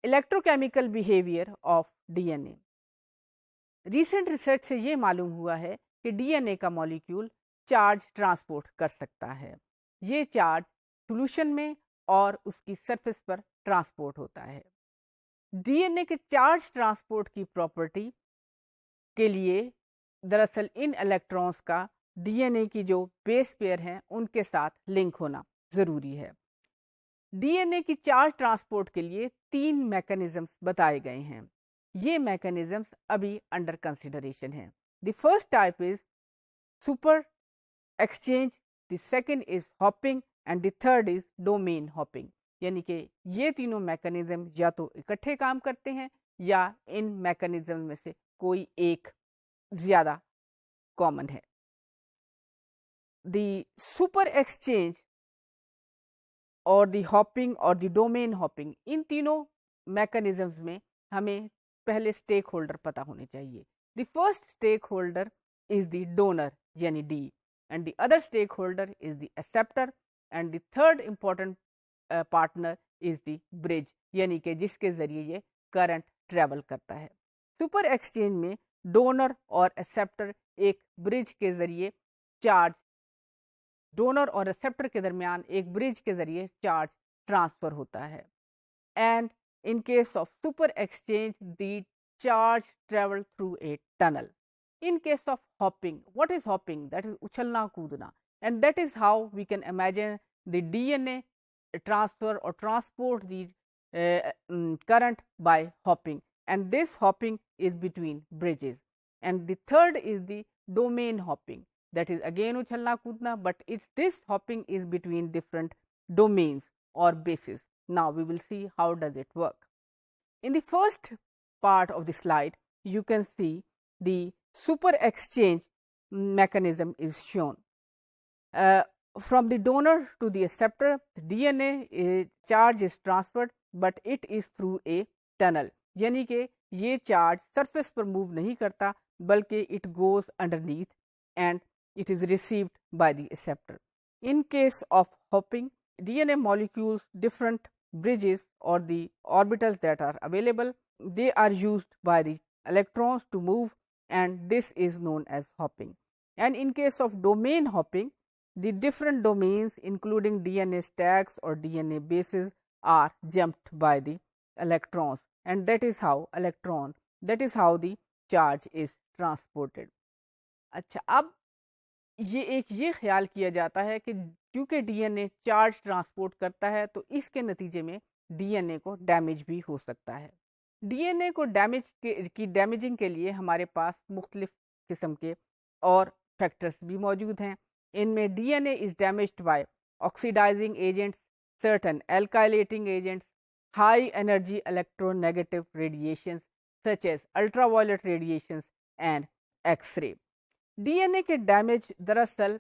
Electrochemical behaviour of DNA. Recent research से ये मालूम हुआ है कि डीएनए का मॉलिक्यूल चार्ज ट्रांसपोर्ट कर सकता है। ये चार्ज सॉल्यूशन में और उसकी सरफेस पर ट्रांसपोर्ट होता है। डीएनए के चार्ज ट्रांसपोर्ट की प्रॉपर्टी के लिए दरअसल इन इलेक्ट्रॉन्स का डीएनए की जो बेस पेयर हैं उनके साथ लिंक होना ज़रूरी है। डीएनए की चार्ज ट्रांसपोर्ट के लिए 3 मैकेनिज्म्स बताए गए हैं। ये मैकेनिज्म्स अभी अंडर कंसिडरेशन हैं। The first type is super exchange, the second is hopping and the third is domain hopping. यानी कि ये तीनों मैकेनिज्म या तो इकट्ठे काम करते हैं या इन मैकेनिज्म में से कोई एक ज़्यादा कॉमन है। द सुपर एक्सचेंज और दी हॉपिंग और दी डोमेन हॉपिंग, इन तीनों मैकेनिज्म्स में हमें पहले स्टेक होल्डर पता होने चाहिए। The first stake holder is the donor यानी D, and the other stake holder is the acceptor, and the third important partner is the bridge, यानी कि जिसके जरिए ये करंट ट्रेवल करता है। सुपर एक्सचेंज में डोनर और एक्सेप्टर एक ब्रिज के जरिए चार्ज, डोनर और रिसेप्टर के दरमियान एक ब्रिज के जरिए चार्ज ट्रांसफर होता है। And in case of super exchange the charge travel through a tunnel. In case of hopping, what is hopping? That is उछलना कूदना, and that is how we can imagine the DNA transfer or transport the current by hopping, and this hopping is between bridges. And the third is the domain hopping, that is again uchalna kudna, but it's this hopping is between different domains or bases. Now we will see how does it work. In the first part of the slide you can see the super exchange mechanism is shown. From the donor to the acceptor, the DNA charge is transferred, but it is through a tunnel. यानी कि ये charge surface पर move नहीं करता बल्कि it goes underneath and it is received by the acceptor. In case of hopping, DNA molecules, different bridges or the orbitals that are available, they are used by the electrons to move, and this is known as hopping. And in case of domain hopping, the different domains including DNA stacks or DNA bases are jumped by the electrons, and that is how the charge is transported. अच्छा, अब ये ख्याल किया जाता है कि क्योंकि DNA charge transport करता है तो इसके नतीजे में डीएनए को डैमेज भी हो सकता है। डीएनए को डैमेजिंग के लिए हमारे पास मुख्तलिफ किस्म के और फैक्टर्स भी मौजूद हैं। इनमें DNA is damaged by oxidizing agents, certain alkylating agents, high energy electronegative radiations such as ultraviolet radiations and X-ray. DNA के डैमेज दरअसल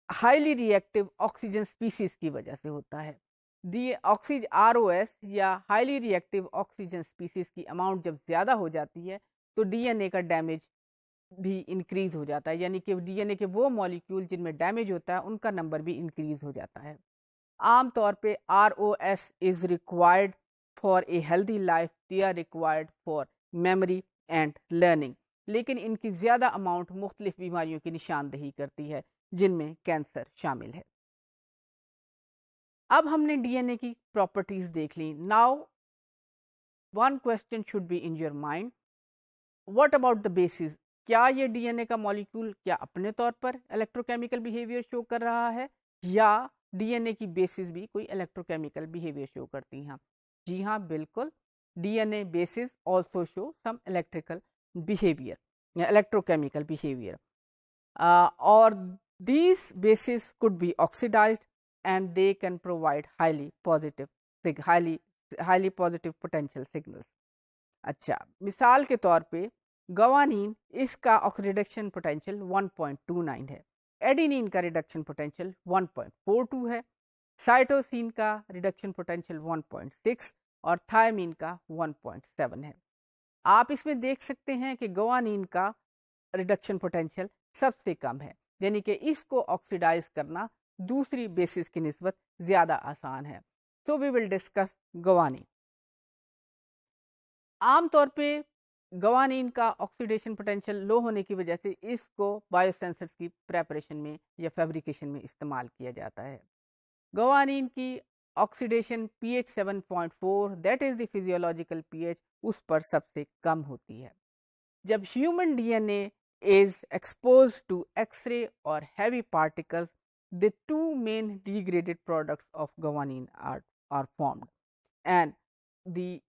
हाईली रिएक्टिव ऑक्सीजन स्पीसीज की वजह से होता है। ROS या हाईली रिएक्टिव ऑक्सीजन स्पीसीज की अमाउंट जब ज़्यादा हो जाती है तो डीएनए का डैमेज भी इंक्रीज हो जाता है, यानी कि डीएनए के वो मॉलिक्यूल जिनमें डैमेज होता है उनका नंबर भी इंक्रीज हो जाता है। आमतौर पे ROS is required for a healthy life, they are required for memory and learning, लेकिन इनकी ज़्यादा अमाउंट मुख्तलिफ बीमारियों की निशानदेही करती है जिनमें कैंसर शामिल है। अब हमने डीएनए की प्रॉपर्टीज देख ली। Now one question should be in your mind, what about the basis? क्या ये डीएनए का मॉलिक्यूल क्या अपने तौर पर इलेक्ट्रोकेमिकल बिहेवियर शो कर रहा है या डीएनए की बेसिस भी कोई इलेक्ट्रोकेमिकल बिहेवियर शो करती हैं? जी हाँ, बिल्कुल, DNA bases also show some electrical behaviour, electrochemical behaviour, और these bases could be oxidized and they can provide highly positive potential signals. अच्छा, मिसाल के तौर पे गवानीन, इसका ऑक्सीडेशन पोटेंशियल 1.29 है, एडिनिन का रिडक्शन पोटेंशियल 1.42 है, साइटोसिन का रिडक्शन पोटेंशियल 1.6 और थायमीन का 1.7 है। आप इसमें देख सकते हैं कि गवानीन का रिडक्शन पोटेंशियल सबसे कम है, यानी कि इसको ऑक्सीडाइज करना दूसरी बेसिस की निस्बत ज़्यादा आसान है। So we will discuss guanine. आमतौर पे गवानीन का ऑक्सीडेशन पोटेंशियल लो होने की वजह से इसको बायोसेंसर्स की प्रेपरेशन में या फैब्रिकेशन में इस्तेमाल किया जाता है। गवानीन की oxidation pH 7.4 that is the physiological pH उस पर सबसे कम होती है। जब human DNA is exposed to X-ray or heavy particles, the two main degraded products of guanine are formed, and the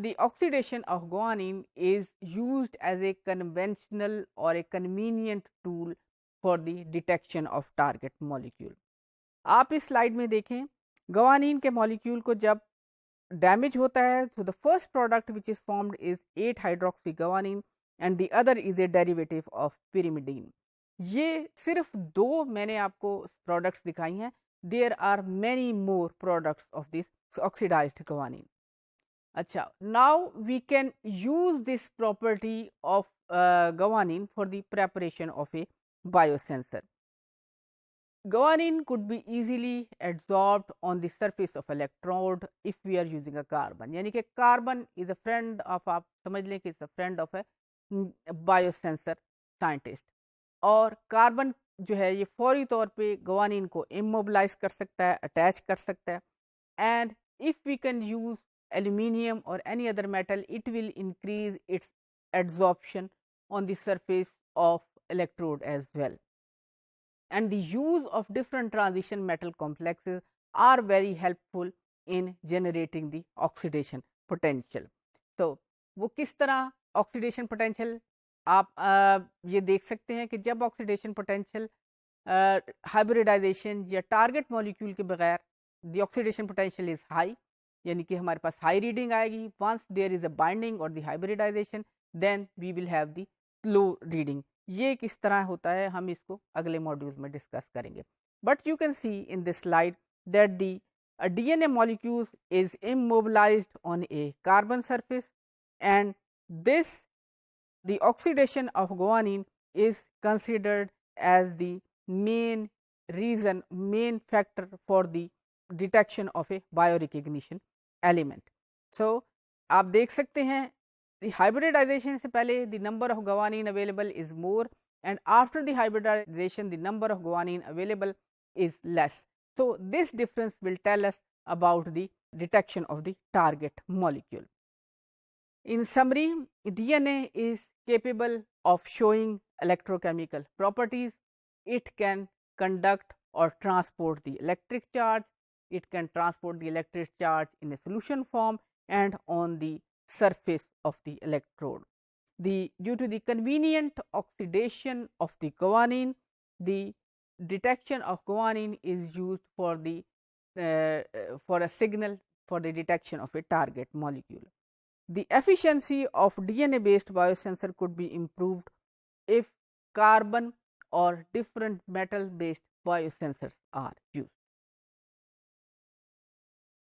the oxidation of guanine is used as a conventional or a convenient tool for the detection of target molecule. आप इस slide में देखें, guanine के molecule को जब damage होता है तो the first product which is formed is 8 hydroxy guanine and the other is a derivative of pyrimidine. ये सिर्फ दो मैंने आपको प्रोडक्ट्स दिखाई हैं, there are many more products of this oxidized guanine. अच्छा, now we can use this property of guanine for the preparation of a biosensor. Guanine could be easily adsorbed on the surface of electrode if we are using a carbon, यानी कि carbon is a friend of, आप समझ लें कि is a friend of a biosensor scientist. और carbon जो है ये फौरी तौर पे गवानीन को इमोबिलाइज कर सकता है, अटैच कर सकता है। And if we can use aluminium और any other metal, it will increase its adsorption on the surface of electrode as well. And the use of different transition metal complexes are very helpful in generating the oxidation potential. तो वो किस तरह oxidation potential आप ये देख सकते हैं कि जब ऑक्सीडेशन पोटेंशियल हाइब्रिडाइजेशन या टारगेट मॉलिक्यूल के बगैर the oxidation potential is high, यानी कि हमारे पास हाई रीडिंग आएगी। Once there is a binding और the hybridization then we will have the low reading. ये किस तरह होता है हम इसको अगले मॉड्यूल में डिस्कस करेंगे। But you can see in this slide that the DNA molecule is immobilized on a carbon surface, and this the oxidation of guanine is considered as the main factor for the detection of a biorecognition element. So आप देख सकते हैं the hybridization से पहले the number of guanine available is more, and after the hybridization the number of guanine available is less. So this difference will tell us about the detection of the target molecule. In summary, DNA is capable of showing electrochemical properties. It can conduct or transport the electric charge. It can transport the electric charge in a solution form and on the surface of the electrode. Due to the convenient oxidation of the guanine, the detection of guanine is used for a signal for the detection of a target molecule. The efficiency of DNA based biosensor could be improved if carbon or different metal based biosensors are used.